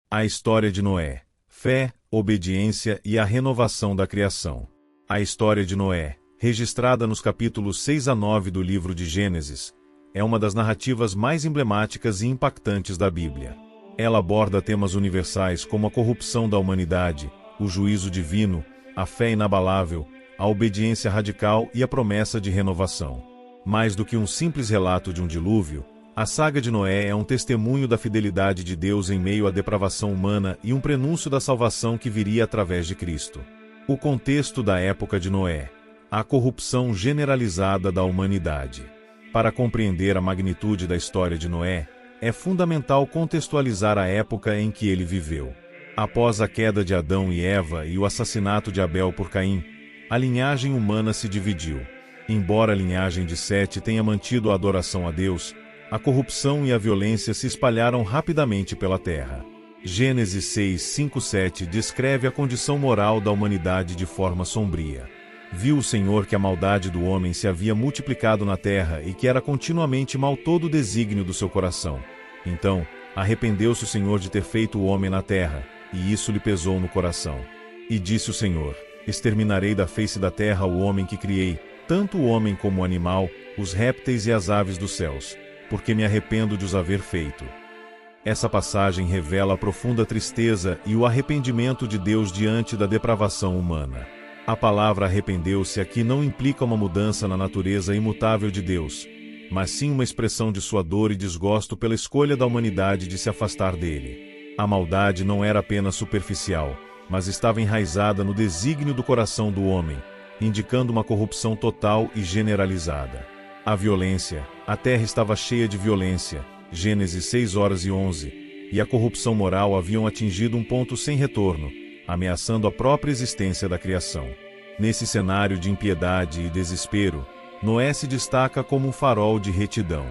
A história de Noé: fé, obediência e a renovação da criação. A história de Noé, registrada nos capítulos 6 a 9 do livro de Gênesis, é uma das narrativas mais emblemáticas e impactantes da Bíblia. Ela aborda temas universais como a corrupção da humanidade, o juízo divino, a fé inabalável, a obediência radical e a promessa de renovação. Mais do que um simples relato de um dilúvio, a saga de Noé é um testemunho da fidelidade de Deus em meio à depravação humana e um prenúncio da salvação que viria através de Cristo. O contexto da época de Noé: a corrupção generalizada da humanidade. Para compreender a magnitude da história de Noé, é fundamental contextualizar a época em que ele viveu. Após a queda de Adão e Eva e o assassinato de Abel por Caim, a linhagem humana se dividiu. Embora a linhagem de Sete tenha mantido a adoração a Deus, a corrupção e a violência se espalharam rapidamente pela terra. Gênesis 6, 5, 7 descreve a condição moral da humanidade de forma sombria. Viu o Senhor que a maldade do homem se havia multiplicado na terra e que era continuamente mal todo o desígnio do seu coração. Então, arrependeu-se o Senhor de ter feito o homem na terra, e isso lhe pesou no coração. E disse o Senhor: exterminarei da face da terra o homem que criei, tanto o homem como o animal, os répteis e as aves dos céus, porque me arrependo de os haver feito. Essa passagem revela a profunda tristeza e o arrependimento de Deus diante da depravação humana. A palavra arrependeu-se aqui não implica uma mudança na natureza imutável de Deus, mas sim uma expressão de sua dor e desgosto pela escolha da humanidade de se afastar dele. A maldade não era apenas superficial, mas estava enraizada no desígnio do coração do homem, indicando uma corrupção total e generalizada. A violência: a terra estava cheia de violência, Gênesis 6 horas e 11, e a corrupção moral haviam atingido um ponto sem retorno, ameaçando a própria existência da criação. Nesse cenário de impiedade e desespero, Noé se destaca como um farol de retidão.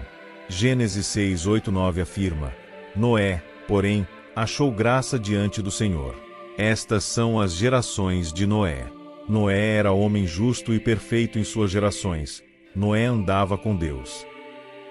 Gênesis 6, 8, 9 afirma: Noé, porém, achou graça diante do Senhor. Estas são as gerações de Noé. Noé era homem justo e perfeito em suas gerações. Noé andava com Deus.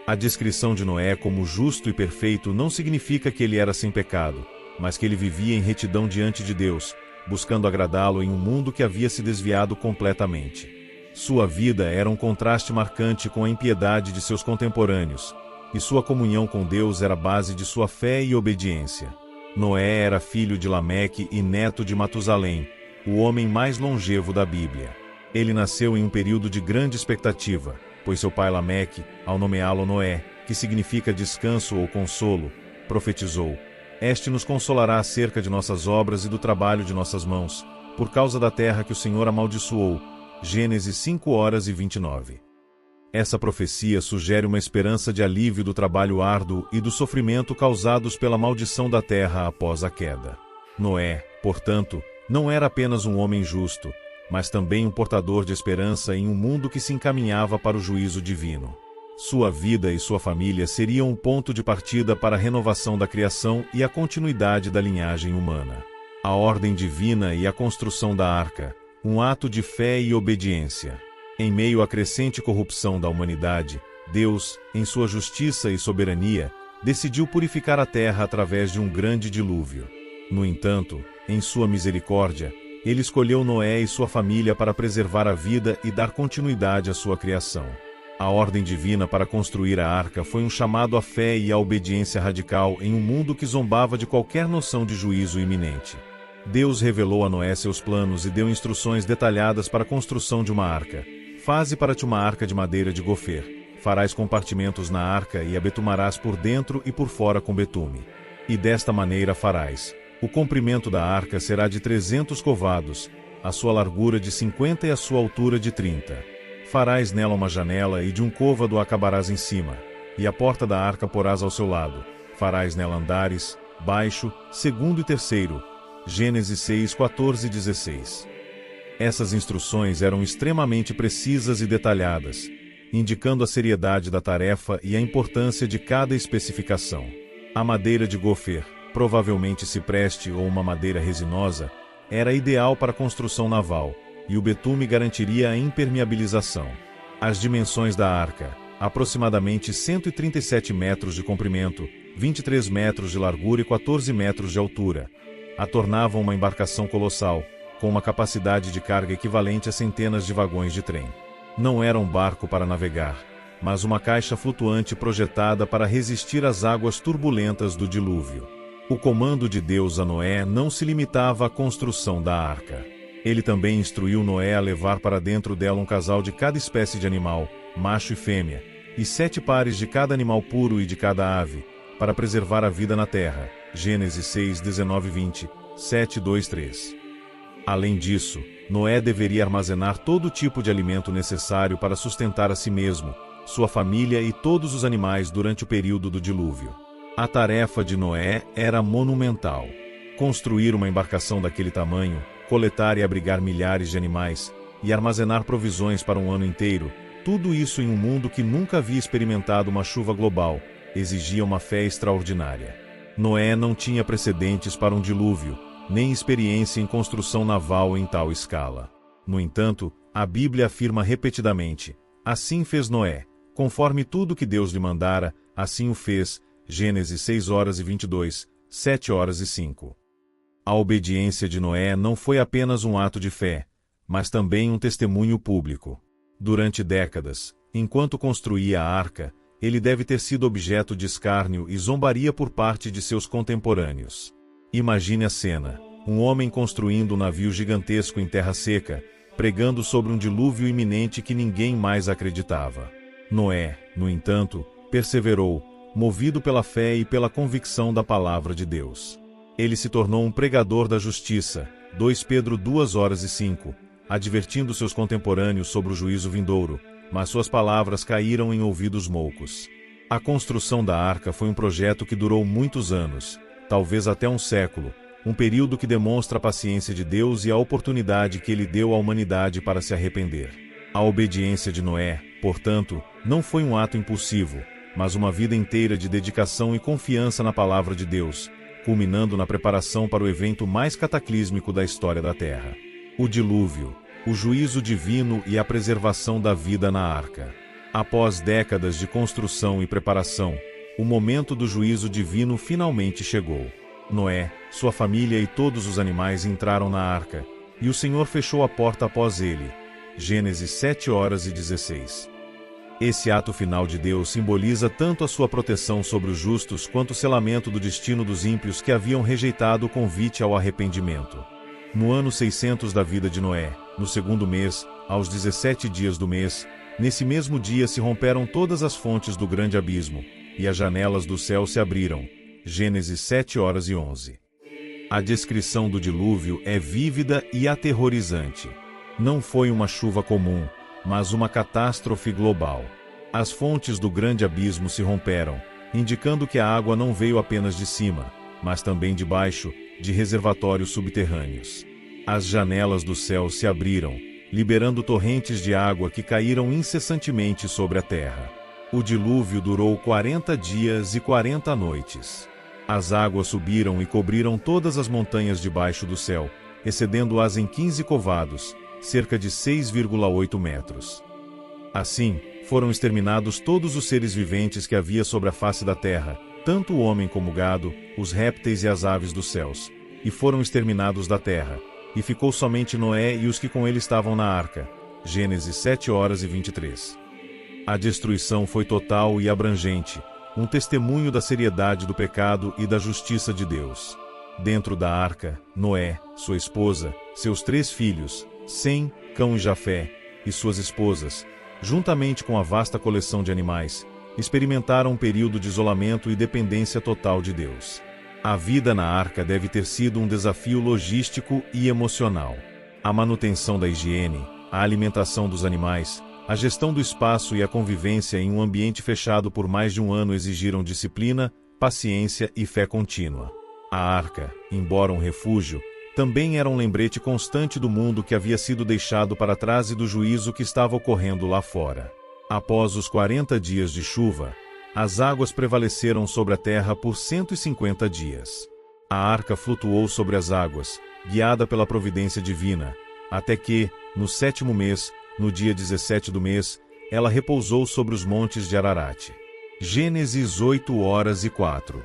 A descrição de Noé como justo e perfeito não significa que ele era sem pecado, mas que ele vivia em retidão diante de Deus, buscando agradá-lo em um mundo que havia se desviado completamente. Sua vida era um contraste marcante com a impiedade de seus contemporâneos, e sua comunhão com Deus era a base de sua fé e obediência. Noé era filho de Lameque e neto de Matusalém, o homem mais longevo da Bíblia. Ele nasceu em um período de grande expectativa, pois seu pai Lameque, ao nomeá-lo Noé, que significa descanso ou consolo, profetizou: Este nos consolará acerca de nossas obras e do trabalho de nossas mãos, por causa da terra que o Senhor amaldiçoou. Gênesis 5 horas e 29. Essa profecia sugere uma esperança de alívio do trabalho árduo e do sofrimento causados pela maldição da terra após a queda. Noé, portanto, não era apenas um homem justo, mas também um portador de esperança em um mundo que se encaminhava para o juízo divino. Sua vida e sua família seriam um ponto de partida para a renovação da criação e a continuidade da linhagem humana. A ordem divina e a construção da arca, um ato de fé e obediência. Em meio à crescente corrupção da humanidade, Deus, em sua justiça e soberania, decidiu purificar a terra através de um grande dilúvio. No entanto, em sua misericórdia, Ele escolheu Noé e sua família para preservar a vida e dar continuidade à sua criação. A ordem divina para construir a arca foi um chamado à fé e à obediência radical em um mundo que zombava de qualquer noção de juízo iminente. Deus revelou a Noé seus planos e deu instruções detalhadas para a construção de uma arca. Faze para ti uma arca de madeira de gofer. Farás compartimentos na arca e a betumarás por dentro e por fora com betume. E desta maneira farás. O comprimento da arca será de 300 covados, a sua largura de 50 e a sua altura de 30. Farás nela uma janela e de um côvado a acabarás em cima, e a porta da arca porás ao seu lado. Farás nela andares, baixo, segundo e terceiro. Gênesis 6, 14 e 16. Essas instruções eram extremamente precisas e detalhadas, indicando a seriedade da tarefa e a importância de cada especificação. A madeira de gofer, provavelmente cipreste ou uma madeira resinosa, era ideal para a construção naval, e o betume garantiria a impermeabilização. As dimensões da arca, aproximadamente 137 metros de comprimento, 23 metros de largura e 14 metros de altura, a tornavam uma embarcação colossal, com uma capacidade de carga equivalente a centenas de vagões de trem. Não era um barco para navegar, mas uma caixa flutuante projetada para resistir às águas turbulentas do dilúvio. O comando de Deus a Noé não se limitava à construção da arca. Ele também instruiu Noé a levar para dentro dela um casal de cada espécie de animal, macho e fêmea, e 7 pares de cada animal puro e de cada ave, para preservar a vida na terra. Gênesis 6, 19 e 20, 7, 2, 3. Além disso, Noé deveria armazenar todo tipo de alimento necessário para sustentar a si mesmo, sua família e todos os animais durante o período do dilúvio. A tarefa de Noé era monumental. Construir uma embarcação daquele tamanho, coletar e abrigar milhares de animais, e armazenar provisões para um ano inteiro, tudo isso em um mundo que nunca havia experimentado uma chuva global, exigia uma fé extraordinária. Noé não tinha precedentes para um dilúvio, nem experiência em construção naval em tal escala. No entanto, a Bíblia afirma repetidamente: assim fez Noé, conforme tudo que Deus lhe mandara, assim o fez. Gênesis 6 horas e 22, 7 horas e 5. A obediência de Noé não foi apenas um ato de fé, mas também um testemunho público. Durante décadas, enquanto construía a arca, ele deve ter sido objeto de escárnio e zombaria por parte de seus contemporâneos. Imagine a cena: um homem construindo um navio gigantesco em terra seca, pregando sobre um dilúvio iminente que ninguém mais acreditava. Noé, no entanto, perseverou, movido pela fé e pela convicção da palavra de Deus. Ele se tornou um pregador da justiça, 2 Pedro 2 horas e 5, advertindo seus contemporâneos sobre o juízo vindouro, mas suas palavras caíram em ouvidos moucos. A construção da arca foi um projeto que durou muitos anos, talvez até um século, um período que demonstra a paciência de Deus e a oportunidade que ele deu à humanidade para se arrepender. A obediência de Noé, portanto, não foi um ato impulsivo, mas uma vida inteira de dedicação e confiança na palavra de Deus, culminando na preparação para o evento mais cataclísmico da história da Terra: o dilúvio, o juízo divino e a preservação da vida na arca. Após décadas de construção e preparação, o momento do juízo divino finalmente chegou. Noé, sua família e todos os animais entraram na arca, e o Senhor fechou a porta após ele. Gênesis 7 horas e 16. Esse ato final de Deus simboliza tanto a sua proteção sobre os justos quanto o selamento do destino dos ímpios que haviam rejeitado o convite ao arrependimento. No ano 600 da vida de Noé, no 2º mês, aos 17 dias do mês, nesse mesmo dia se romperam todas as fontes do grande abismo, e as janelas do céu se abriram. Gênesis 7 horas e 11. A descrição do dilúvio é vívida e aterrorizante. Não foi uma chuva comum, mas uma catástrofe global. As fontes do grande abismo se romperam, indicando que a água não veio apenas de cima, mas também de baixo, de reservatórios subterrâneos. As janelas do céu se abriram, liberando torrentes de água que caíram incessantemente sobre a terra. O dilúvio durou 40 dias e 40 noites. As águas subiram e cobriram todas as montanhas debaixo do céu, excedendo-as em 15 covados, cerca de 6,8 metros. Assim, foram exterminados todos os seres viventes que havia sobre a face da terra, tanto o homem como o gado, os répteis e as aves dos céus, e foram exterminados da terra, e ficou somente Noé e os que com ele estavam na arca. Gênesis 7 horas e 23. A destruição foi total e abrangente, um testemunho da seriedade do pecado e da justiça de Deus. Dentro da arca, Noé, sua esposa, seus 3 filhos, Sem, Cão e Jafé, e suas esposas, juntamente com a vasta coleção de animais, experimentaram um período de isolamento e dependência total de Deus. A vida na arca deve ter sido um desafio logístico e emocional. A manutenção da higiene, a alimentação dos animais, a gestão do espaço e a convivência em um ambiente fechado por mais de um ano exigiram disciplina, paciência e fé contínua. A arca, embora um refúgio, também era um lembrete constante do mundo que havia sido deixado para trás e do juízo que estava ocorrendo lá fora. Após os 40 dias de chuva, as águas prevaleceram sobre a terra por 150 dias. A arca flutuou sobre as águas, guiada pela providência divina, até que, no 7º mês, no dia 17 do mês, ela repousou sobre os montes de Ararat. Gênesis 8:04.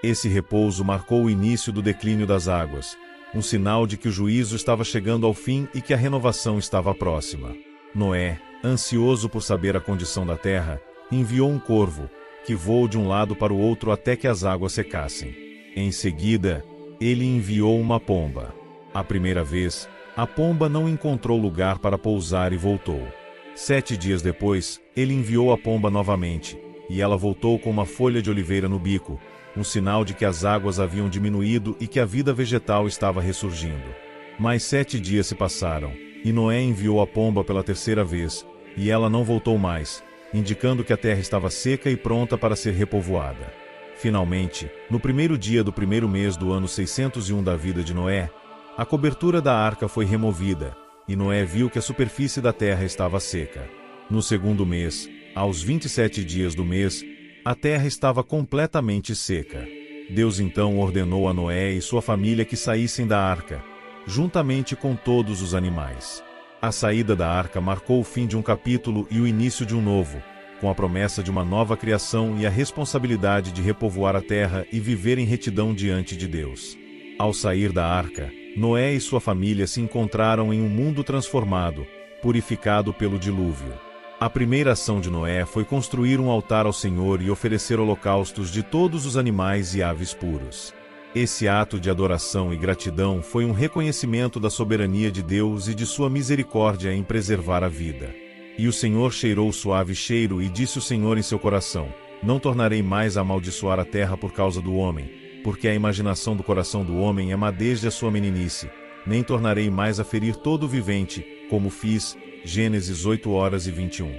Esse repouso marcou o início do declínio das águas, um sinal de que o juízo estava chegando ao fim e que a renovação estava próxima. Noé, ansioso por saber a condição da terra, enviou um corvo, que voou de um lado para o outro até que as águas secassem. Em seguida, ele enviou uma pomba. A primeira vez, a pomba não encontrou lugar para pousar e voltou. 7 dias depois, ele enviou a pomba novamente, e ela voltou com uma folha de oliveira no bico, um sinal de que as águas haviam diminuído e que a vida vegetal estava ressurgindo. Mais 7 dias se passaram, e Noé enviou a pomba pela terceira vez, e ela não voltou mais, indicando que a terra estava seca e pronta para ser repovoada. Finalmente, no primeiro dia do primeiro mês do ano 601 da vida de Noé, a cobertura da arca foi removida, e Noé viu que a superfície da terra estava seca. No segundo mês, aos 27 dias do mês, a terra estava completamente seca. Deus então ordenou a Noé e sua família que saíssem da arca, juntamente com todos os animais. A saída da arca marcou o fim de um capítulo e o início de um novo, com a promessa de uma nova criação e a responsabilidade de repovoar a terra e viver em retidão diante de Deus. Ao sair da arca, Noé e sua família se encontraram em um mundo transformado, purificado pelo dilúvio. A primeira ação de Noé foi construir um altar ao Senhor e oferecer holocaustos de todos os animais e aves puros. Esse ato de adoração e gratidão foi um reconhecimento da soberania de Deus e de sua misericórdia em preservar a vida. E o Senhor cheirou o suave cheiro e disse o Senhor em seu coração: Não tornarei mais a amaldiçoar a terra por causa do homem, porque a imaginação do coração do homem é má desde a sua meninice, nem tornarei mais a ferir todo o vivente, como fiz. Gênesis 8:21.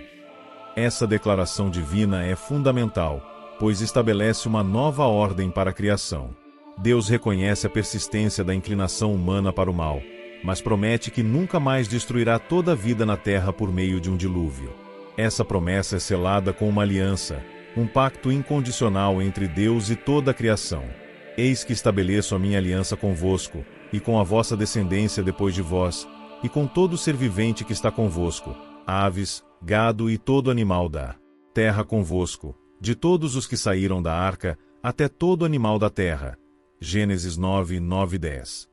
Essa declaração divina é fundamental, pois estabelece uma nova ordem para a criação. Deus reconhece a persistência da inclinação humana para o mal, mas promete que nunca mais destruirá toda a vida na terra por meio de um dilúvio. Essa promessa é selada com uma aliança, um pacto incondicional entre Deus e toda a criação. Eis que estabeleço a minha aliança convosco, e com a vossa descendência depois de vós, e com todo ser vivente que está convosco, aves, gado e todo animal da terra convosco, de todos os que saíram da arca, até todo animal da terra. Gênesis 9:9-10.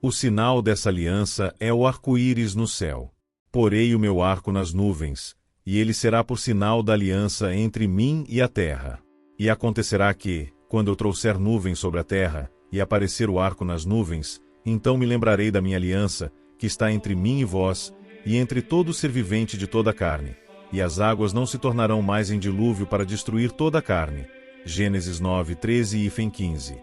O sinal dessa aliança é o arco-íris no céu. Porei o meu arco nas nuvens, e ele será por sinal da aliança entre mim e a terra. E acontecerá que, quando eu trouxer nuvens sobre a terra, e aparecer o arco nas nuvens, então me lembrarei da minha aliança, que está entre mim e vós, e entre todo ser vivente de toda a carne, e as águas não se tornarão mais em dilúvio para destruir toda a carne. Gênesis 9:13-15.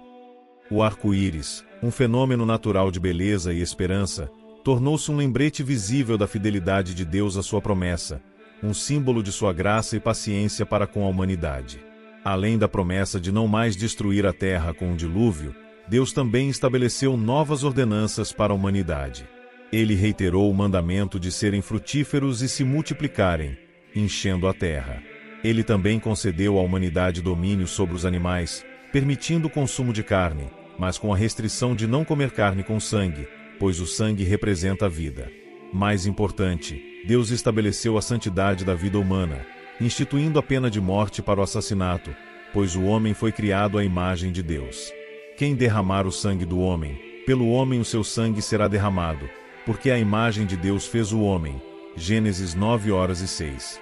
O arco-íris, um fenômeno natural de beleza e esperança, tornou-se um lembrete visível da fidelidade de Deus à sua promessa, um símbolo de sua graça e paciência para com a humanidade. Além da promessa de não mais destruir a terra com um dilúvio, Deus também estabeleceu novas ordenanças para a humanidade. Ele reiterou o mandamento de serem frutíferos e se multiplicarem, enchendo a terra. Ele também concedeu à humanidade domínio sobre os animais, permitindo o consumo de carne, mas com a restrição de não comer carne com sangue, pois o sangue representa a vida. Mais importante, Deus estabeleceu a santidade da vida humana, instituindo a pena de morte para o assassinato, pois o homem foi criado à imagem de Deus. Quem derramar o sangue do homem, pelo homem o seu sangue será derramado, porque a imagem de Deus fez o homem. Gênesis 9:06.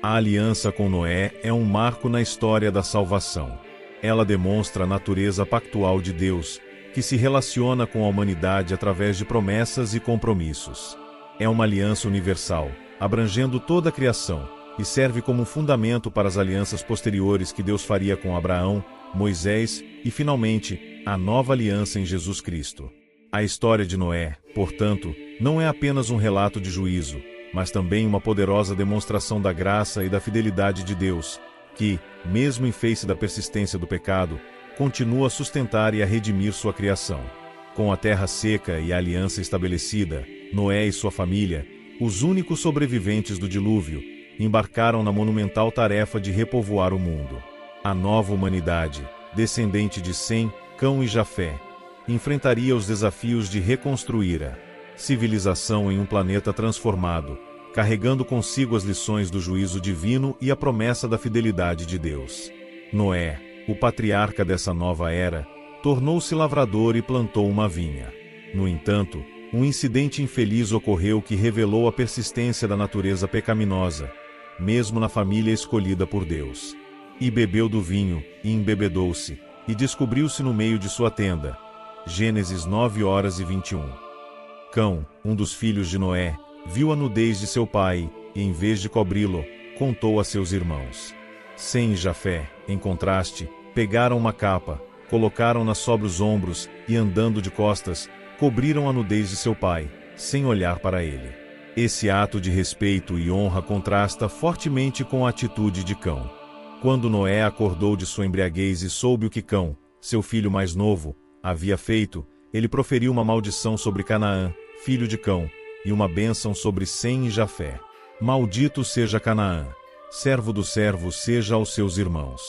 A aliança com Noé é um marco na história da salvação. Ela demonstra a natureza pactual de Deus, que se relaciona com a humanidade através de promessas e compromissos. É uma aliança universal, abrangendo toda a criação, e serve como um fundamento para as alianças posteriores que Deus faria com Abraão, Moisés e, finalmente, a nova aliança em Jesus Cristo. A história de Noé, portanto, não é apenas um relato de juízo, mas também uma poderosa demonstração da graça e da fidelidade de Deus, que, mesmo em face da persistência do pecado, continua a sustentar e a redimir sua criação. Com a terra seca e a aliança estabelecida, Noé e sua família, os únicos sobreviventes do dilúvio, embarcaram na monumental tarefa de repovoar o mundo. A nova humanidade, descendente de Sem, Cão e Jafé, enfrentaria os desafios de reconstruir a civilização em um planeta transformado, carregando consigo as lições do juízo divino e a promessa da fidelidade de Deus. Noé, o patriarca dessa nova era, tornou-se lavrador e plantou uma vinha. No entanto, um incidente infeliz ocorreu que revelou a persistência da natureza pecaminosa, mesmo na família escolhida por Deus. E bebeu do vinho, e embebedou-se, e descobriu-se no meio de sua tenda. Gênesis 9:21. Cão, um dos filhos de Noé, viu a nudez de seu pai, e em vez de cobri-lo, contou a seus irmãos. Sem e Jafé, em contraste, pegaram uma capa, colocaram-na sobre os ombros, e andando de costas, cobriram a nudez de seu pai, sem olhar para ele. Esse ato de respeito e honra contrasta fortemente com a atitude de Cão. Quando Noé acordou de sua embriaguez e soube o que Cão, seu filho mais novo, havia feito, ele proferiu uma maldição sobre Canaã, filho de Cão, e uma bênção sobre Sem e Jafé. Maldito seja Canaã, servo dos servos seja aos seus irmãos.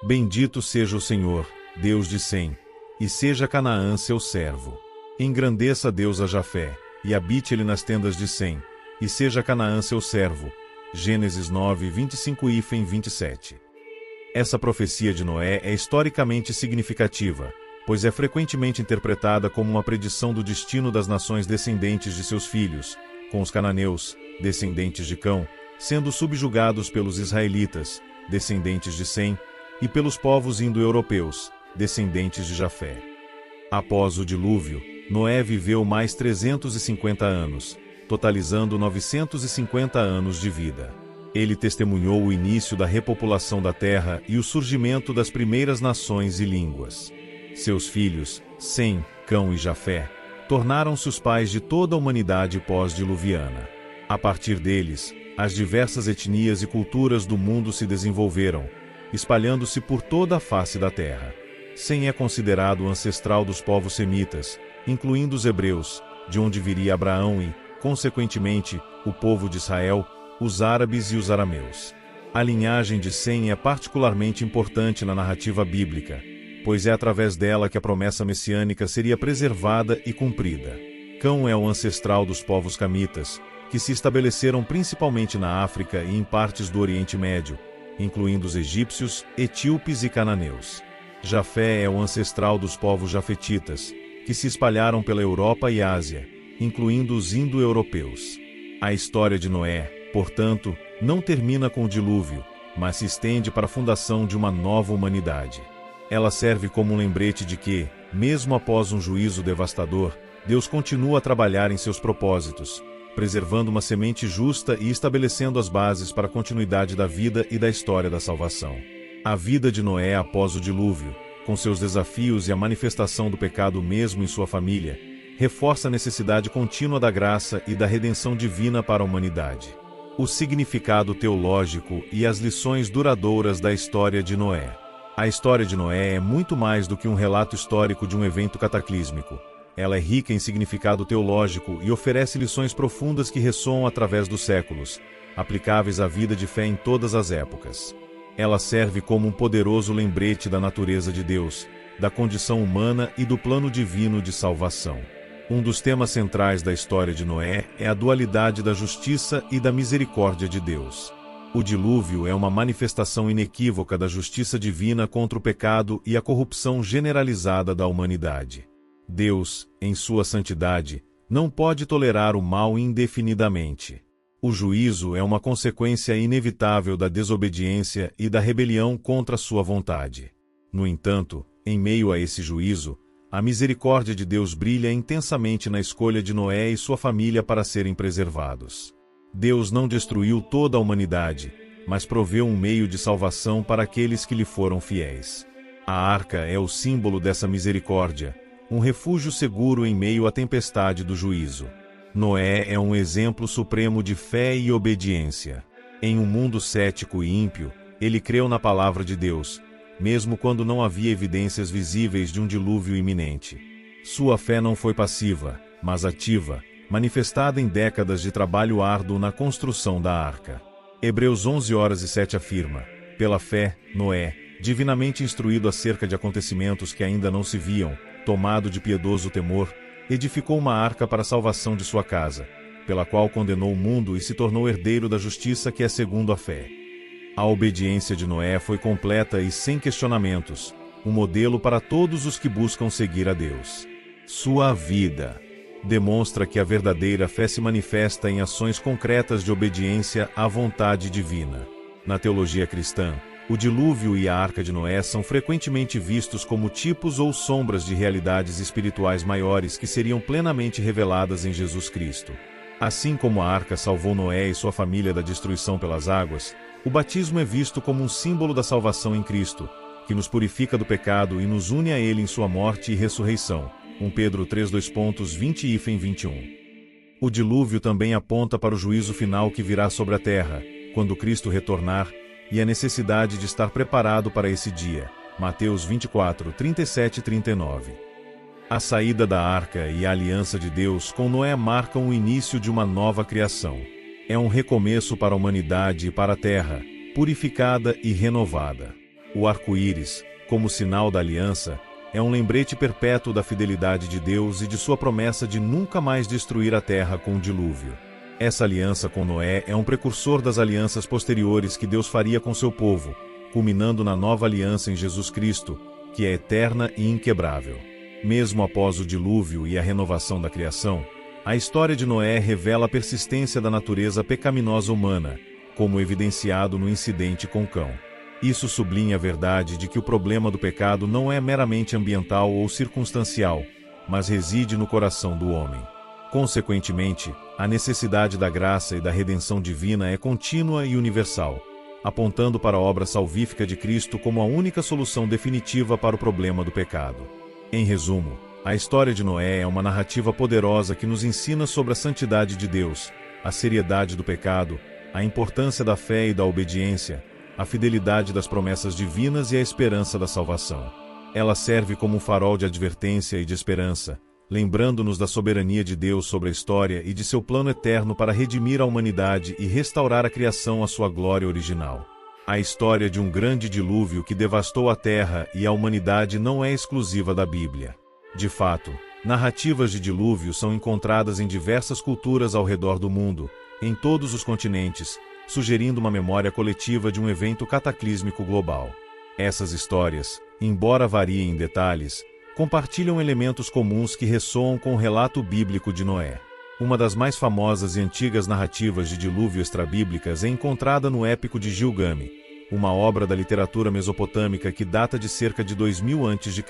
Bendito seja o Senhor, Deus de Sem, e seja Canaã seu servo. Engrandeça Deus a Jafé, e habite ele nas tendas de Sem, e seja Canaã seu servo. Gênesis 9:25-27. Essa profecia de Noé é historicamente significativa, pois é frequentemente interpretada como uma predição do destino das nações descendentes de seus filhos, com os cananeus, descendentes de Cão, sendo subjugados pelos israelitas, descendentes de Sem, e pelos povos indo-europeus, descendentes de Jafé. Após o dilúvio, Noé viveu mais 350 anos, totalizando 950 anos de vida. Ele testemunhou o início da repopulação da terra e o surgimento das primeiras nações e línguas. Seus filhos, Sem, Cão e Jafé, tornaram-se os pais de toda a humanidade pós-diluviana. A partir deles, as diversas etnias e culturas do mundo se desenvolveram, espalhando-se por toda a face da terra. Sem é considerado o ancestral dos povos semitas, incluindo os hebreus, de onde viria Abraão e, consequentemente, o povo de Israel, os árabes e os arameus. A linhagem de Sem é particularmente importante na narrativa bíblica, pois é através dela que a promessa messiânica seria preservada e cumprida. Cão é o ancestral dos povos camitas, que se estabeleceram principalmente na África e em partes do Oriente Médio, incluindo os egípcios, etíopes e cananeus. Jafé é o ancestral dos povos jafetitas, que se espalharam pela Europa e Ásia, incluindo os indo-europeus. A história de Noé, portanto, não termina com o dilúvio, mas se estende para a fundação de uma nova humanidade. Ela serve como um lembrete de que, mesmo após um juízo devastador, Deus continua a trabalhar em seus propósitos, preservando uma semente justa e estabelecendo as bases para a continuidade da vida e da história da salvação. A vida de Noé após o dilúvio, com seus desafios e a manifestação do pecado mesmo em sua família, reforça a necessidade contínua da graça e da redenção divina para a humanidade. O significado teológico e as lições duradouras da história de Noé. A história de Noé é muito mais do que um relato histórico de um evento cataclísmico. Ela é rica em significado teológico e oferece lições profundas que ressoam através dos séculos, aplicáveis à vida de fé em todas as épocas. Ela serve como um poderoso lembrete da natureza de Deus, da condição humana e do plano divino de salvação. Um dos temas centrais da história de Noé é a dualidade da justiça e da misericórdia de Deus. O dilúvio é uma manifestação inequívoca da justiça divina contra o pecado e a corrupção generalizada da humanidade. Deus, em sua santidade, não pode tolerar o mal indefinidamente. O juízo é uma consequência inevitável da desobediência e da rebelião contra sua vontade. No entanto, em meio a esse juízo, a misericórdia de Deus brilha intensamente na escolha de Noé e sua família para serem preservados. Deus não destruiu toda a humanidade, mas proveu um meio de salvação para aqueles que lhe foram fiéis. A arca é o símbolo dessa misericórdia, um refúgio seguro em meio à tempestade do juízo. Noé é um exemplo supremo de fé e obediência. Em um mundo cético e ímpio, ele creu na palavra de Deus, mesmo quando não havia evidências visíveis de um dilúvio iminente. Sua fé não foi passiva, mas ativa, manifestada em décadas de trabalho árduo na construção da arca. Hebreus 11:7 afirma: pela fé, Noé, divinamente instruído acerca de acontecimentos que ainda não se viam, tomado de piedoso temor, edificou uma arca para a salvação de sua casa, pela qual condenou o mundo e se tornou herdeiro da justiça que é segundo a fé. A obediência de Noé foi completa e sem questionamentos, um modelo para todos os que buscam seguir a Deus. Sua vida demonstra que a verdadeira fé se manifesta em ações concretas de obediência à vontade divina. Na teologia cristã, o dilúvio e a arca de Noé são frequentemente vistos como tipos ou sombras de realidades espirituais maiores que seriam plenamente reveladas em Jesus Cristo. Assim como a arca salvou Noé e sua família da destruição pelas águas, o batismo é visto como um símbolo da salvação em Cristo, que nos purifica do pecado e nos une a Ele em sua morte e ressurreição. 1 Pedro 3:20-21. O dilúvio também aponta para o juízo final que virá sobre a terra, quando Cristo retornar, e a necessidade de estar preparado para esse dia. Mateus 24:37-39. A saída da arca e a aliança de Deus com Noé marcam o início de uma nova criação. É um recomeço para a humanidade e para a terra, purificada e renovada. O arco-íris, como sinal da aliança, é um lembrete perpétuo da fidelidade de Deus e de sua promessa de nunca mais destruir a terra com o dilúvio. Essa aliança com Noé é um precursor das alianças posteriores que Deus faria com seu povo, culminando na nova aliança em Jesus Cristo, que é eterna e inquebrável. Mesmo após o dilúvio e a renovação da criação, a história de Noé revela a persistência da natureza pecaminosa humana, como evidenciado no incidente com Cão. Isso sublinha a verdade de que o problema do pecado não é meramente ambiental ou circunstancial, mas reside no coração do homem. Consequentemente, a necessidade da graça e da redenção divina é contínua e universal, apontando para a obra salvífica de Cristo como a única solução definitiva para o problema do pecado. Em resumo, a história de Noé é uma narrativa poderosa que nos ensina sobre a santidade de Deus, a seriedade do pecado, a importância da fé e da obediência, a fidelidade das promessas divinas e a esperança da salvação. Ela serve como um farol de advertência e de esperança, lembrando-nos da soberania de Deus sobre a história e de seu plano eterno para redimir a humanidade e restaurar a criação à sua glória original. A história de um grande dilúvio que devastou a terra e a humanidade não é exclusiva da Bíblia. De fato, narrativas de dilúvio são encontradas em diversas culturas ao redor do mundo, em todos os continentes, sugerindo uma memória coletiva de um evento cataclísmico global. Essas histórias, embora variem em detalhes, compartilham elementos comuns que ressoam com o relato bíblico de Noé. Uma das mais famosas e antigas narrativas de dilúvio extrabíblicas é encontrada no Épico de Gilgamesh, uma obra da literatura mesopotâmica que data de cerca de 2000 a.C.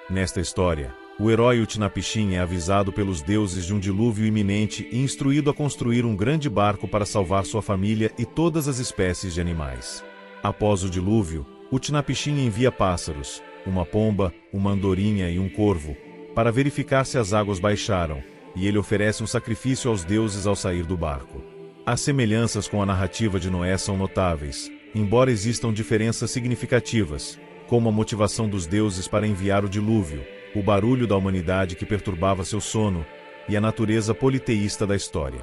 Nesta história, o herói Utnapishtim é avisado pelos deuses de um dilúvio iminente e instruído a construir um grande barco para salvar sua família e todas as espécies de animais. Após o dilúvio, Utnapishtim envia pássaros, uma pomba, uma andorinha e um corvo, para verificar se as águas baixaram, e ele oferece um sacrifício aos deuses ao sair do barco. As semelhanças com a narrativa de Noé são notáveis, embora existam diferenças significativas, como a motivação dos deuses para enviar o dilúvio, o barulho da humanidade que perturbava seu sono, e a natureza politeísta da história.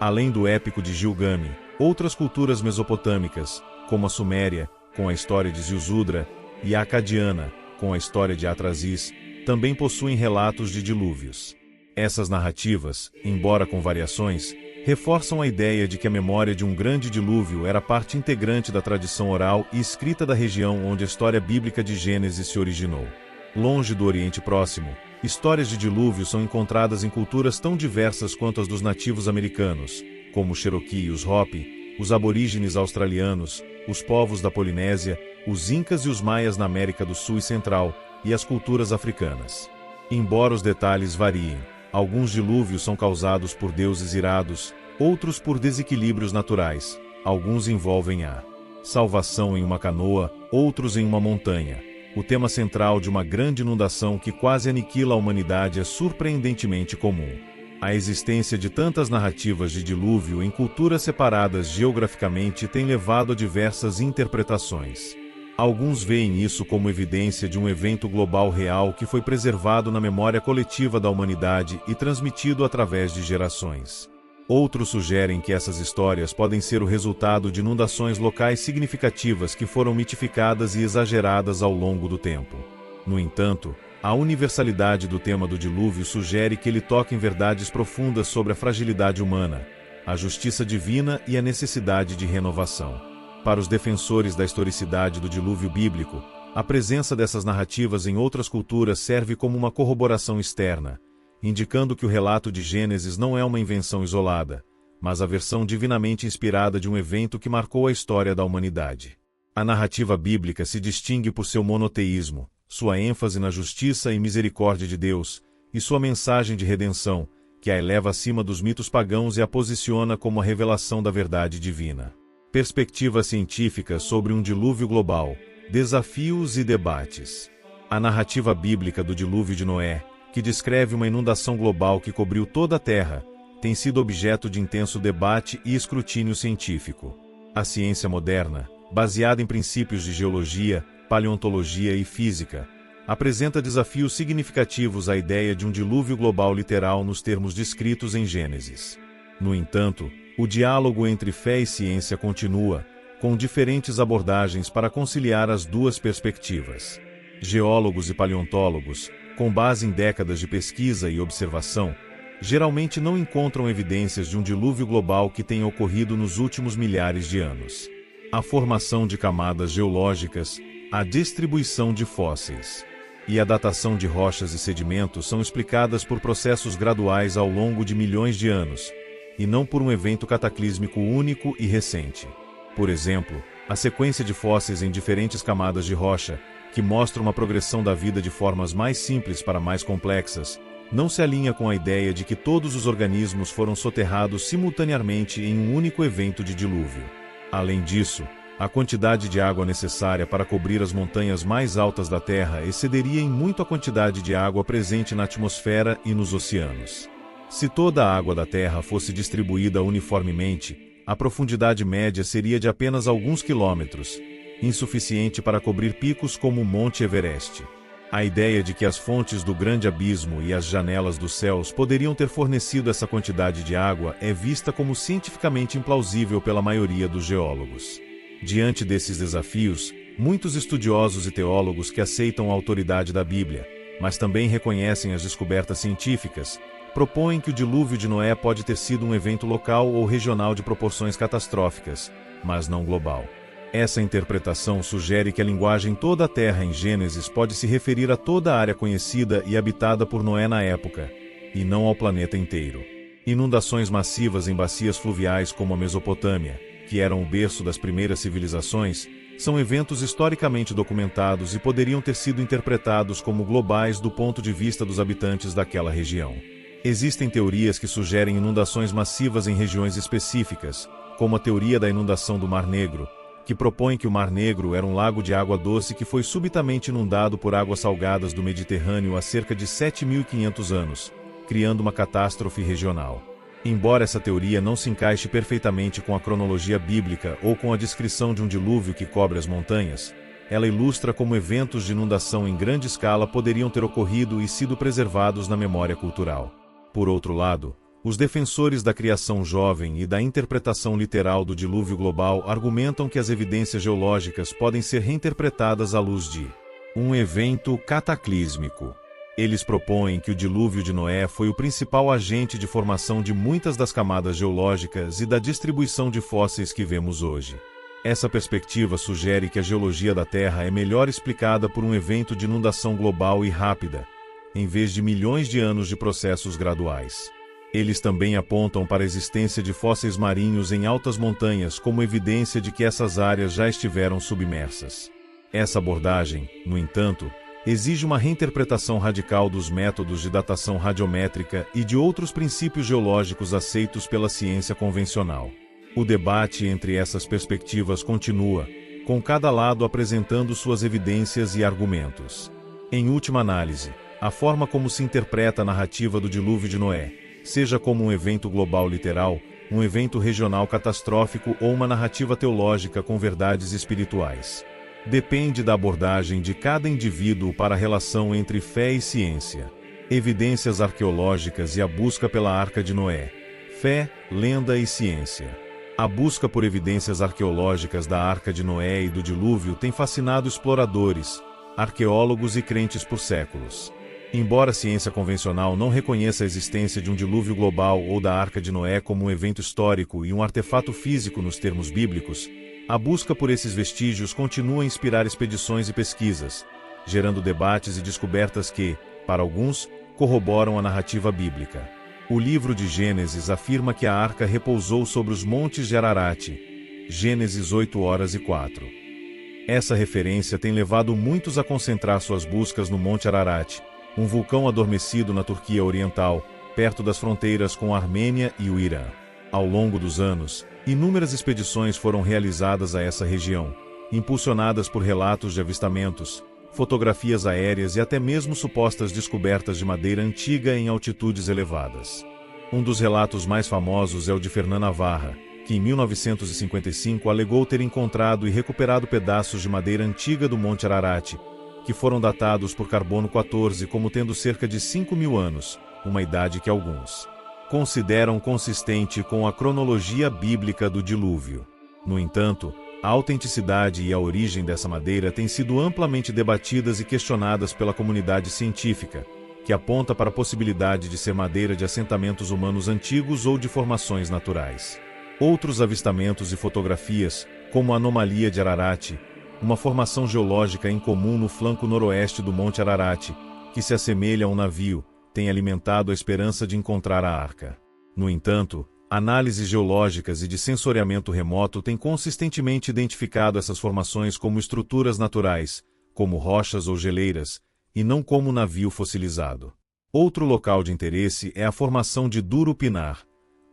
Além do épico de Gilgamesh, outras culturas mesopotâmicas, como a Suméria, com a história de Ziusudra, e a Acadiana, com a história de Atrasis, também possuem relatos de dilúvios. Essas narrativas, embora com variações, reforçam a ideia de que a memória de um grande dilúvio era parte integrante da tradição oral e escrita da região onde a história bíblica de Gênesis se originou. Longe do Oriente Próximo, histórias de dilúvio são encontradas em culturas tão diversas quanto as dos nativos americanos, como os Cherokee e os Hopi, os aborígenes australianos, os povos da Polinésia, os Incas e os Maias na América do Sul e Central, e as culturas africanas. Embora os detalhes variem, alguns dilúvios são causados por deuses irados, outros por desequilíbrios naturais, alguns envolvem a salvação em uma canoa, outros em uma montanha. O tema central de uma grande inundação que quase aniquila a humanidade é surpreendentemente comum. A existência de tantas narrativas de dilúvio em culturas separadas geograficamente tem levado a diversas interpretações. Alguns veem isso como evidência de um evento global real que foi preservado na memória coletiva da humanidade e transmitido através de gerações. Outros sugerem que essas histórias podem ser o resultado de inundações locais significativas que foram mitificadas e exageradas ao longo do tempo. No entanto, A universalidade do tema do dilúvio sugere que ele toca em verdades profundas sobre a fragilidade humana, a justiça divina e a necessidade de renovação. Para os defensores da historicidade do dilúvio bíblico, a presença dessas narrativas em outras culturas serve como uma corroboração externa, indicando que o relato de Gênesis não é uma invenção isolada, mas a versão divinamente inspirada de um evento que marcou a história da humanidade. A narrativa bíblica se distingue por seu monoteísmo, sua ênfase na justiça e misericórdia de Deus, e sua mensagem de redenção, que a eleva acima dos mitos pagãos e a posiciona como a revelação da verdade divina. Perspectiva científica sobre um dilúvio global, desafios e debates. A narrativa bíblica do dilúvio de Noé, que descreve uma inundação global que cobriu toda a Terra, tem sido objeto de intenso debate e escrutínio científico. A ciência moderna, baseada em princípios de geologia, paleontologia e física, apresenta desafios significativos à ideia de um dilúvio global literal nos termos descritos em Gênesis. No entanto, o diálogo entre fé e ciência continua, com diferentes abordagens para conciliar as duas perspectivas. Geólogos e paleontólogos, com base em décadas de pesquisa e observação, geralmente não encontram evidências de um dilúvio global que tenha ocorrido nos últimos milhares de anos. A formação de camadas geológicas, a distribuição de fósseis e a datação de rochas e sedimentos são explicadas por processos graduais ao longo de milhões de anos, e não por um evento cataclísmico único e recente. Por exemplo, a sequência de fósseis em diferentes camadas de rocha, que mostra uma progressão da vida de formas mais simples para mais complexas, não se alinha com a ideia de que todos os organismos foram soterrados simultaneamente em um único evento de dilúvio. Além disso, a quantidade de água necessária para cobrir as montanhas mais altas da Terra excederia em muito a quantidade de água presente na atmosfera e nos oceanos. Se toda a água da Terra fosse distribuída uniformemente, a profundidade média seria de apenas alguns quilômetros, insuficiente para cobrir picos como o Monte Everest. A ideia de que as fontes do Grande Abismo e as janelas dos céus poderiam ter fornecido essa quantidade de água é vista como cientificamente implausível pela maioria dos geólogos. Diante desses desafios, muitos estudiosos e teólogos que aceitam a autoridade da Bíblia, mas também reconhecem as descobertas científicas, propõem que o dilúvio de Noé pode ter sido um evento local ou regional de proporções catastróficas, mas não global. Essa interpretação sugere que a linguagem toda a Terra em Gênesis pode se referir a toda a área conhecida e habitada por Noé na época, e não ao planeta inteiro. Inundações massivas em bacias fluviais como a Mesopotâmia, que eram o berço das primeiras civilizações, são eventos historicamente documentados e poderiam ter sido interpretados como globais do ponto de vista dos habitantes daquela região. Existem teorias que sugerem inundações massivas em regiões específicas, como a teoria da inundação do Mar Negro, que propõe que o Mar Negro era um lago de água doce que foi subitamente inundado por águas salgadas do Mediterrâneo há cerca de 7.500 anos, criando uma catástrofe regional. Embora essa teoria não se encaixe perfeitamente com a cronologia bíblica ou com a descrição de um dilúvio que cobre as montanhas, ela ilustra como eventos de inundação em grande escala poderiam ter ocorrido e sido preservados na memória cultural. Por outro lado, os defensores da criação jovem e da interpretação literal do dilúvio global argumentam que as evidências geológicas podem ser reinterpretadas à luz de um evento cataclísmico. Eles propõem que o dilúvio de Noé foi o principal agente de formação de muitas das camadas geológicas e da distribuição de fósseis que vemos hoje. Essa perspectiva sugere que a geologia da Terra é melhor explicada por um evento de inundação global e rápida, em vez de milhões de anos de processos graduais. Eles também apontam para a existência de fósseis marinhos em altas montanhas como evidência de que essas áreas já estiveram submersas. Essa abordagem, no entanto, exige uma reinterpretação radical dos métodos de datação radiométrica e de outros princípios geológicos aceitos pela ciência convencional. O debate entre essas perspectivas continua, com cada lado apresentando suas evidências e argumentos. Em última análise, a forma como se interpreta a narrativa do dilúvio de Noé, seja como um evento global literal, um evento regional catastrófico ou uma narrativa teológica com verdades espirituais, depende da abordagem de cada indivíduo para a relação entre fé e ciência. Evidências arqueológicas e a busca pela Arca de Noé. Fé, lenda e ciência. A busca por evidências arqueológicas da Arca de Noé e do dilúvio tem fascinado exploradores, arqueólogos e crentes por séculos. Embora a ciência convencional não reconheça a existência de um dilúvio global ou da Arca de Noé como um evento histórico e um artefato físico nos termos bíblicos, a busca por esses vestígios continua a inspirar expedições e pesquisas, gerando debates e descobertas que, para alguns, corroboram a narrativa bíblica. O livro de Gênesis afirma que a arca repousou sobre os montes de Ararat. Gênesis 8:04. Essa referência tem levado muitos a concentrar suas buscas no Monte Ararat, um vulcão adormecido na Turquia Oriental, perto das fronteiras com a Armênia e o Irã. Ao longo dos anos, inúmeras expedições foram realizadas a essa região, impulsionadas por relatos de avistamentos, fotografias aéreas e até mesmo supostas descobertas de madeira antiga em altitudes elevadas. Um dos relatos mais famosos é o de Fernand Navarra, que em 1955 alegou ter encontrado e recuperado pedaços de madeira antiga do Monte Ararat, que foram datados por carbono 14 como tendo cerca de 5.000 anos, uma idade que alguns consideram consistente com a cronologia bíblica do dilúvio. No entanto, a autenticidade e a origem dessa madeira têm sido amplamente debatidas e questionadas pela comunidade científica, que aponta para a possibilidade de ser madeira de assentamentos humanos antigos ou de formações naturais. Outros avistamentos e fotografias, como a anomalia de Ararat, uma formação geológica incomum no flanco noroeste do Monte Ararat, que se assemelha a um navio, tem alimentado a esperança de encontrar a arca. No entanto, análises geológicas e de sensoriamento remoto têm consistentemente identificado essas formações como estruturas naturais, como rochas ou geleiras, e não como navio fossilizado. Outro local de interesse é a formação de Duro Pinar,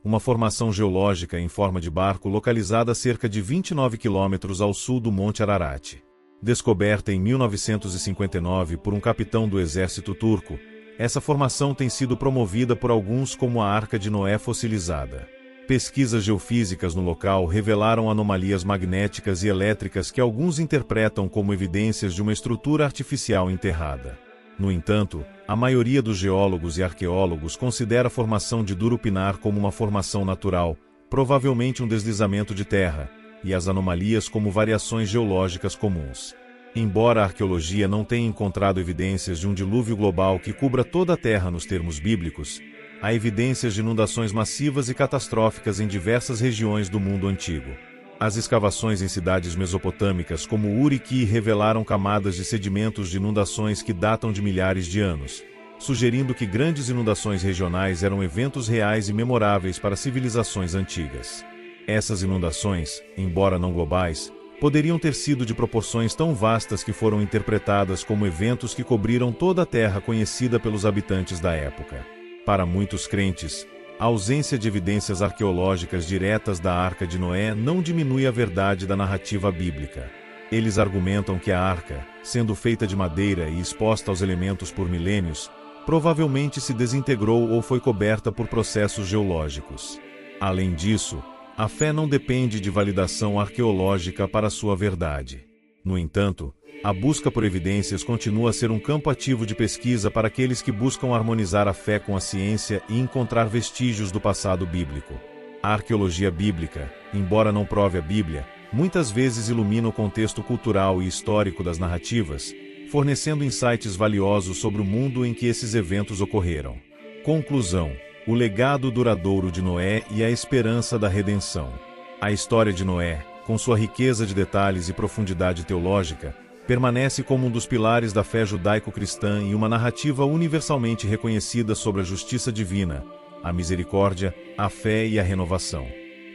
uma formação geológica em forma de barco localizada a cerca de 29 quilômetros ao sul do Monte Ararat. Descoberta em 1959 por um capitão do exército turco, essa formação tem sido promovida por alguns como a Arca de Noé fossilizada. Pesquisas geofísicas no local revelaram anomalias magnéticas e elétricas que alguns interpretam como evidências de uma estrutura artificial enterrada. No entanto, a maioria dos geólogos e arqueólogos considera a formação de Duro Pinar como uma formação natural, provavelmente um deslizamento de terra, e as anomalias como variações geológicas comuns. Embora a arqueologia não tenha encontrado evidências de um dilúvio global que cubra toda a Terra nos termos bíblicos, há evidências de inundações massivas e catastróficas em diversas regiões do mundo antigo. As escavações em cidades mesopotâmicas como Urique revelaram camadas de sedimentos de inundações que datam de milhares de anos, sugerindo que grandes inundações regionais eram eventos reais e memoráveis para civilizações antigas. Essas inundações, embora não globais, poderiam ter sido de proporções tão vastas que foram interpretadas como eventos que cobriram toda a Terra conhecida pelos habitantes da época. Para muitos crentes, a ausência de evidências arqueológicas diretas da Arca de Noé não diminui a verdade da narrativa bíblica. Eles argumentam que a arca, sendo feita de madeira e exposta aos elementos por milênios, provavelmente se desintegrou ou foi coberta por processos geológicos. Além disso, a fé não depende de validação arqueológica para sua verdade. No entanto, a busca por evidências continua a ser um campo ativo de pesquisa para aqueles que buscam harmonizar a fé com a ciência e encontrar vestígios do passado bíblico. A arqueologia bíblica, embora não prove a Bíblia, muitas vezes ilumina o contexto cultural e histórico das narrativas, fornecendo insights valiosos sobre o mundo em que esses eventos ocorreram. Conclusão: o legado duradouro de Noé e a esperança da redenção. A história de Noé, com sua riqueza de detalhes e profundidade teológica, permanece como um dos pilares da fé judaico-cristã e uma narrativa universalmente reconhecida sobre a justiça divina, a misericórdia, a fé e a renovação.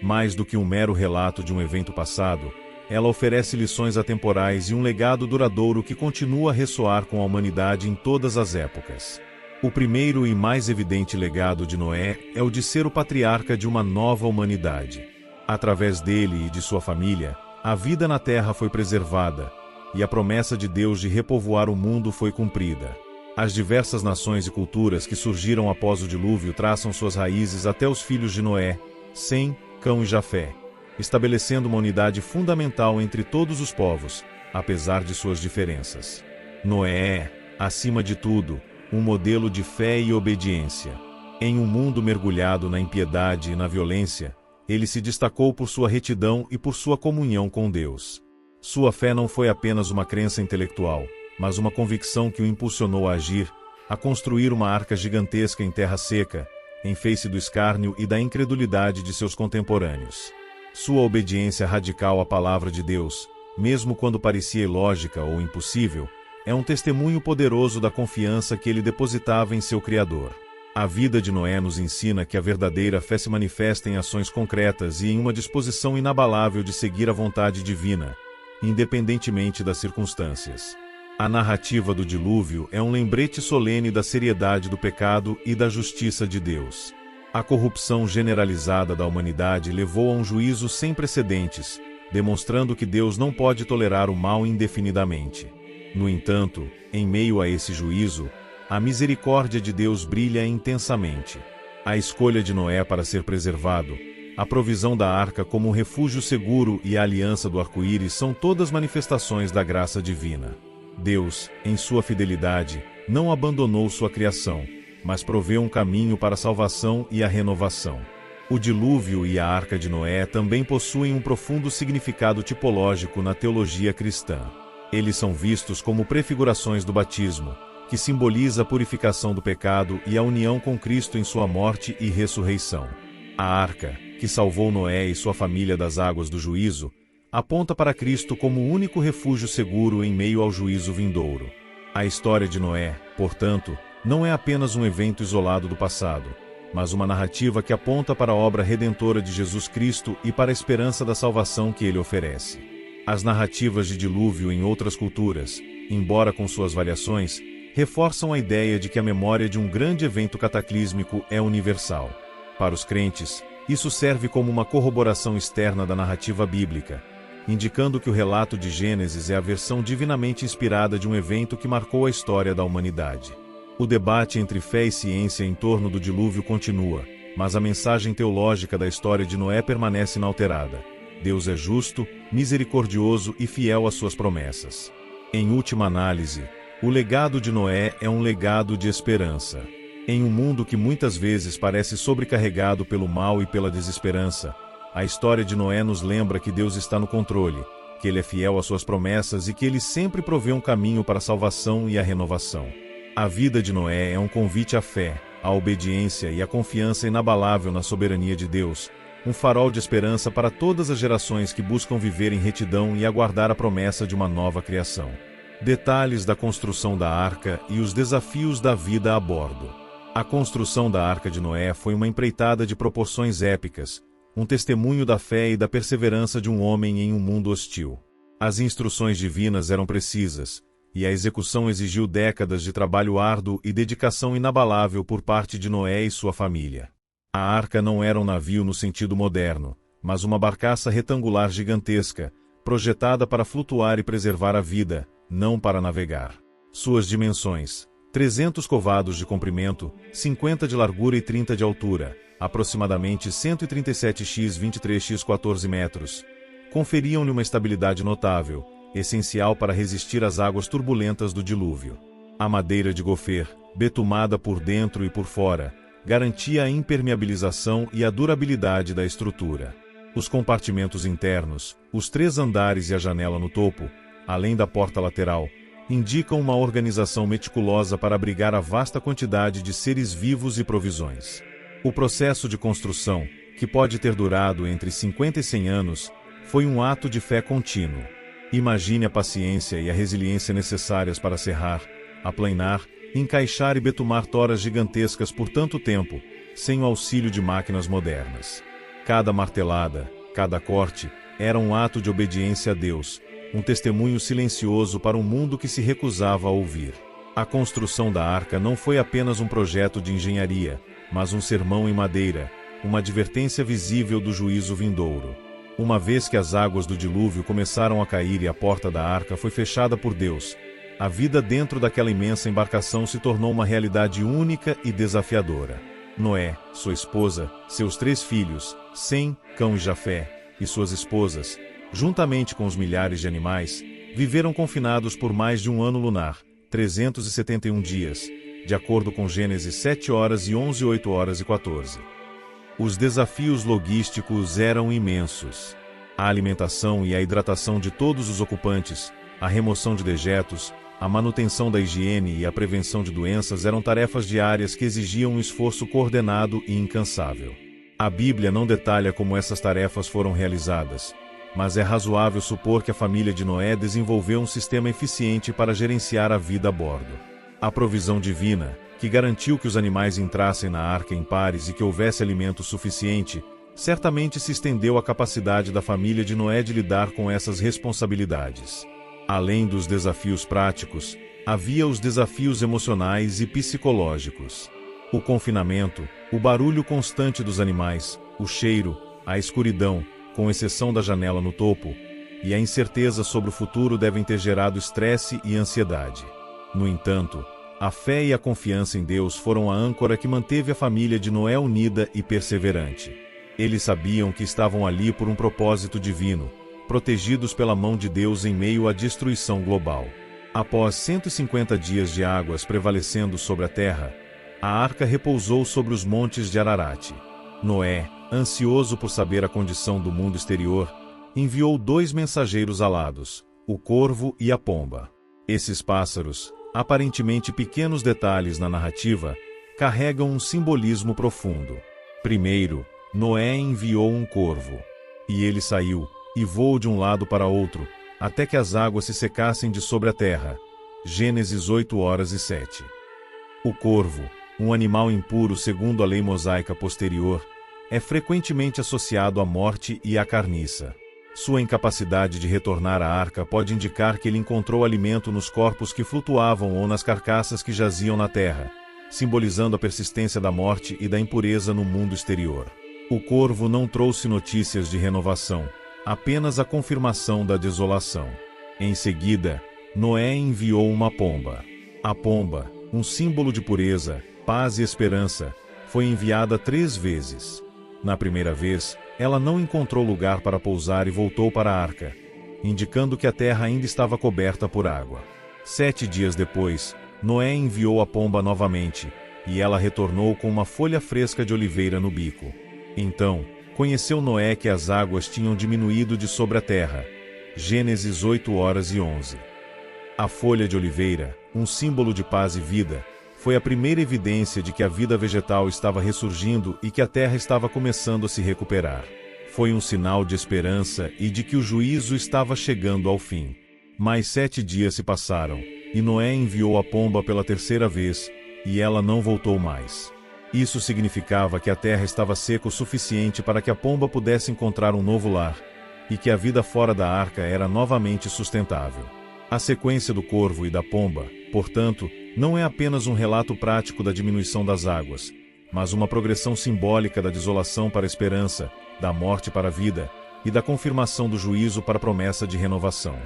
Mais do que um mero relato de um evento passado, ela oferece lições atemporais e um legado duradouro que continua a ressoar com a humanidade em todas as épocas. O primeiro e mais evidente legado de Noé é o de ser o patriarca de uma nova humanidade. Através dele e de sua família, a vida na Terra foi preservada, e a promessa de Deus de repovoar o mundo foi cumprida. As diversas nações e culturas que surgiram após o dilúvio traçam suas raízes até os filhos de Noé, Sem, Cão e Jafé, estabelecendo uma unidade fundamental entre todos os povos, apesar de suas diferenças. Noé é, acima de tudo, um modelo de fé e obediência. Em um mundo mergulhado na impiedade e na violência, ele se destacou por sua retidão e por sua comunhão com Deus. Sua fé não foi apenas uma crença intelectual, mas uma convicção que o impulsionou a agir, a construir uma arca gigantesca em terra seca, em face do escárnio e da incredulidade de seus contemporâneos. Sua obediência radical à palavra de Deus, mesmo quando parecia ilógica ou impossível, é um testemunho poderoso da confiança que ele depositava em seu Criador. A vida de Noé nos ensina que a verdadeira fé se manifesta em ações concretas e em uma disposição inabalável de seguir a vontade divina, independentemente das circunstâncias. A narrativa do dilúvio é um lembrete solene da seriedade do pecado e da justiça de Deus. A corrupção generalizada da humanidade levou a um juízo sem precedentes, demonstrando que Deus não pode tolerar o mal indefinidamente. No entanto, em meio a esse juízo, a misericórdia de Deus brilha intensamente. A escolha de Noé para ser preservado, a provisão da arca como um refúgio seguro e a aliança do arco-íris são todas manifestações da graça divina. Deus, em sua fidelidade, não abandonou sua criação, mas proveu um caminho para a salvação e a renovação. O dilúvio e a arca de Noé também possuem um profundo significado tipológico na teologia cristã. Eles são vistos como prefigurações do batismo, que simboliza a purificação do pecado e a união com Cristo em sua morte e ressurreição. A arca, que salvou Noé e sua família das águas do juízo, aponta para Cristo como o único refúgio seguro em meio ao juízo vindouro. A história de Noé, portanto, não é apenas um evento isolado do passado, mas uma narrativa que aponta para a obra redentora de Jesus Cristo e para a esperança da salvação que ele oferece. As narrativas de dilúvio em outras culturas, embora com suas variações, reforçam a ideia de que a memória de um grande evento cataclísmico é universal. Para os crentes, isso serve como uma corroboração externa da narrativa bíblica, indicando que o relato de Gênesis é a versão divinamente inspirada de um evento que marcou a história da humanidade. O debate entre fé e ciência em torno do dilúvio continua, mas a mensagem teológica da história de Noé permanece inalterada. Deus é justo, misericordioso e fiel às suas promessas. Em última análise, o legado de Noé é um legado de esperança. Em um mundo que muitas vezes parece sobrecarregado pelo mal e pela desesperança, a história de Noé nos lembra que Deus está no controle, que Ele é fiel às suas promessas e que Ele sempre provê um caminho para a salvação e a renovação. A vida de Noé é um convite à fé, à obediência e à confiança inabalável na soberania de Deus, um farol de esperança para todas as gerações que buscam viver em retidão e aguardar a promessa de uma nova criação. Detalhes da construção da arca e os desafios da vida a bordo. A construção da arca de Noé foi uma empreitada de proporções épicas, um testemunho da fé e da perseverança de um homem em um mundo hostil. As instruções divinas eram precisas, e a execução exigiu décadas de trabalho árduo e dedicação inabalável por parte de Noé e sua família. A arca não era um navio no sentido moderno, mas uma barcaça retangular gigantesca, projetada para flutuar e preservar a vida, não para navegar. Suas dimensões: 300 covados de comprimento, 50 de largura e 30 de altura, aproximadamente 137x 23x 14 metros, conferiam-lhe uma estabilidade notável, essencial para resistir às águas turbulentas do dilúvio. A madeira de gofer, betumada por dentro e por fora, garantia a impermeabilização e a durabilidade da estrutura. Os compartimentos internos, os 3 andares e a janela no topo, além da porta lateral, indicam uma organização meticulosa para abrigar a vasta quantidade de seres vivos e provisões. O processo de construção, que pode ter durado entre 50 e 100 anos, foi um ato de fé contínuo. Imagine a paciência e a resiliência necessárias para serrar, aplainar, encaixar e betumar toras gigantescas por tanto tempo, sem o auxílio de máquinas modernas. Cada martelada, cada corte, era um ato de obediência a Deus, um testemunho silencioso para um mundo que se recusava a ouvir. A construção da arca não foi apenas um projeto de engenharia, mas um sermão em madeira, uma advertência visível do juízo vindouro. Uma vez que as águas do dilúvio começaram a cair e a porta da arca foi fechada por Deus, a vida dentro daquela imensa embarcação se tornou uma realidade única e desafiadora. Noé, sua esposa, seus 3 filhos, Sem, Cão e Jafé, e suas esposas, juntamente com os milhares de animais, viveram confinados por mais de um ano lunar, 371 dias, de acordo com Gênesis 7 horas e 11, 8 horas e 14. Os desafios logísticos eram imensos. A alimentação e a hidratação de todos os ocupantes, a remoção de dejetos, A manutenção da higiene e a prevenção de doenças eram tarefas diárias que exigiam um esforço coordenado e incansável. A Bíblia não detalha como essas tarefas foram realizadas, mas é razoável supor que a família de Noé desenvolveu um sistema eficiente para gerenciar a vida a bordo. A provisão divina, que garantiu que os animais entrassem na arca em pares e que houvesse alimento suficiente, certamente se estendeu à capacidade da família de Noé de lidar com essas responsabilidades. Além dos desafios práticos, havia os desafios emocionais e psicológicos. O confinamento, o barulho constante dos animais, o cheiro, a escuridão, com exceção da janela no topo, e a incerteza sobre o futuro devem ter gerado estresse e ansiedade. No entanto, a fé e a confiança em Deus foram a âncora que manteve a família de Noé unida e perseverante. Eles sabiam que estavam ali por um propósito divino, protegidos pela mão de Deus em meio à destruição global. Após 150 dias de águas prevalecendo sobre a terra, a arca repousou sobre os montes de Ararat. Noé, ansioso por saber a condição do mundo exterior, enviou 2 mensageiros alados, o corvo e a pomba. Esses pássaros, aparentemente pequenos detalhes na narrativa, carregam um simbolismo profundo. Primeiro, Noé enviou um corvo. E ele saiu, e voou de um lado para outro, até que as águas se secassem de sobre a terra. Gênesis 8:07. O corvo, um animal impuro segundo a lei mosaica posterior, é frequentemente associado à morte e à carniça. Sua incapacidade de retornar à arca pode indicar que ele encontrou alimento nos corpos que flutuavam ou nas carcaças que jaziam na terra, simbolizando a persistência da morte e da impureza no mundo exterior. O corvo não trouxe notícias de renovação, apenas a confirmação da desolação. Em seguida, Noé enviou uma pomba. A pomba, um símbolo de pureza, paz e esperança, foi enviada 3 vezes. Na primeira vez, ela não encontrou lugar para pousar e voltou para a arca, indicando que a terra ainda estava coberta por água. 7 dias depois, Noé enviou a pomba novamente, e ela retornou com uma folha fresca de oliveira no bico. Então, conheceu Noé que as águas tinham diminuído de sobre a terra. Gênesis 8:11. A folha de oliveira, um símbolo de paz e vida, foi a primeira evidência de que a vida vegetal estava ressurgindo e que a terra estava começando a se recuperar. Foi um sinal de esperança e de que o juízo estava chegando ao fim. Mais 7 dias se passaram, e Noé enviou a pomba pela 3ª vez, e ela não voltou mais. Isso significava que a terra estava seca o suficiente para que a pomba pudesse encontrar um novo lar, e que a vida fora da arca era novamente sustentável. A sequência do corvo e da pomba, portanto, não é apenas um relato prático da diminuição das águas, mas uma progressão simbólica da desolação para a esperança, da morte para a vida, e da confirmação do juízo para a promessa de renovação.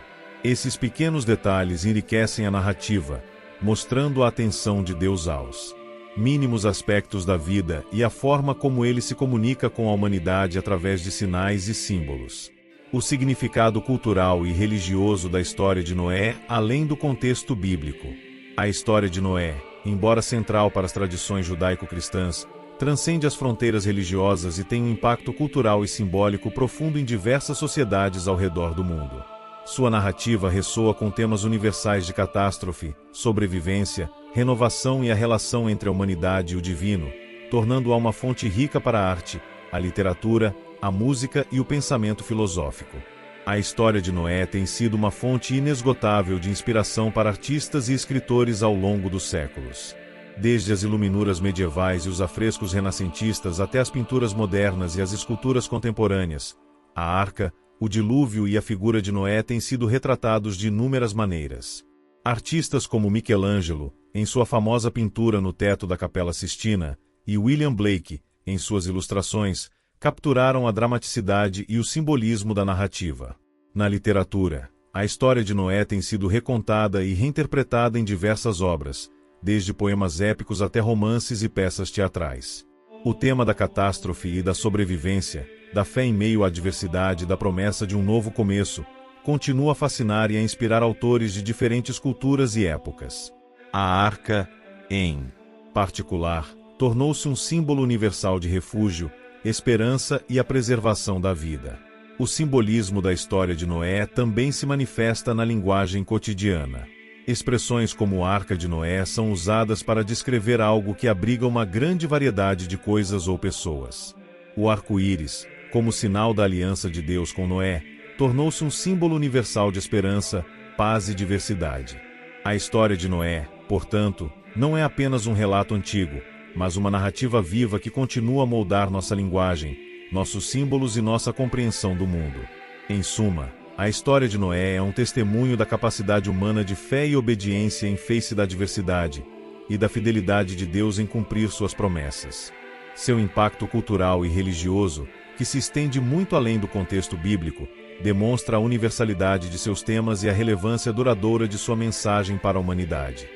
Esses pequenos detalhes enriquecem a narrativa, mostrando a atenção de Deus aos mínimos aspectos da vida e a forma como ele se comunica com a humanidade através de sinais e símbolos. O significado cultural e religioso da história de Noé, além do contexto bíblico. A história de Noé, embora central para as tradições judaico-cristãs, transcende as fronteiras religiosas e tem um impacto cultural e simbólico profundo em diversas sociedades ao redor do mundo. Sua narrativa ressoa com temas universais de catástrofe, sobrevivência, renovação e a relação entre a humanidade e o divino, tornando-a uma fonte rica para a arte, a literatura, a música e o pensamento filosófico. A história de Noé tem sido uma fonte inesgotável de inspiração para artistas e escritores ao longo dos séculos. Desde as iluminuras medievais e os afrescos renascentistas até as pinturas modernas e as esculturas contemporâneas, a arca, o dilúvio e a figura de Noé têm sido retratados de inúmeras maneiras. Artistas como Michelangelo, em sua famosa pintura no teto da Capela Sistina, e William Blake, em suas ilustrações, capturaram a dramaticidade e o simbolismo da narrativa. Na literatura, a história de Noé tem sido recontada e reinterpretada em diversas obras, desde poemas épicos até romances e peças teatrais. O tema da catástrofe e da sobrevivência, da fé em meio à adversidade e da promessa de um novo começo, continua a fascinar e a inspirar autores de diferentes culturas e épocas. A arca, em particular, tornou-se um símbolo universal de refúgio, esperança e a preservação da vida. O simbolismo da história de Noé também se manifesta na linguagem cotidiana. Expressões como Arca de Noé são usadas para descrever algo que abriga uma grande variedade de coisas ou pessoas. O arco-íris, como sinal da aliança de Deus com Noé, tornou-se um símbolo universal de esperança, paz e diversidade. A história de Noé, portanto, não é apenas um relato antigo, mas uma narrativa viva que continua a moldar nossa linguagem, nossos símbolos e nossa compreensão do mundo. Em suma, a história de Noé é um testemunho da capacidade humana de fé e obediência em face da adversidade, e da fidelidade de Deus em cumprir suas promessas. Seu impacto cultural e religioso, que se estende muito além do contexto bíblico, demonstra a universalidade de seus temas e a relevância duradoura de sua mensagem para a humanidade.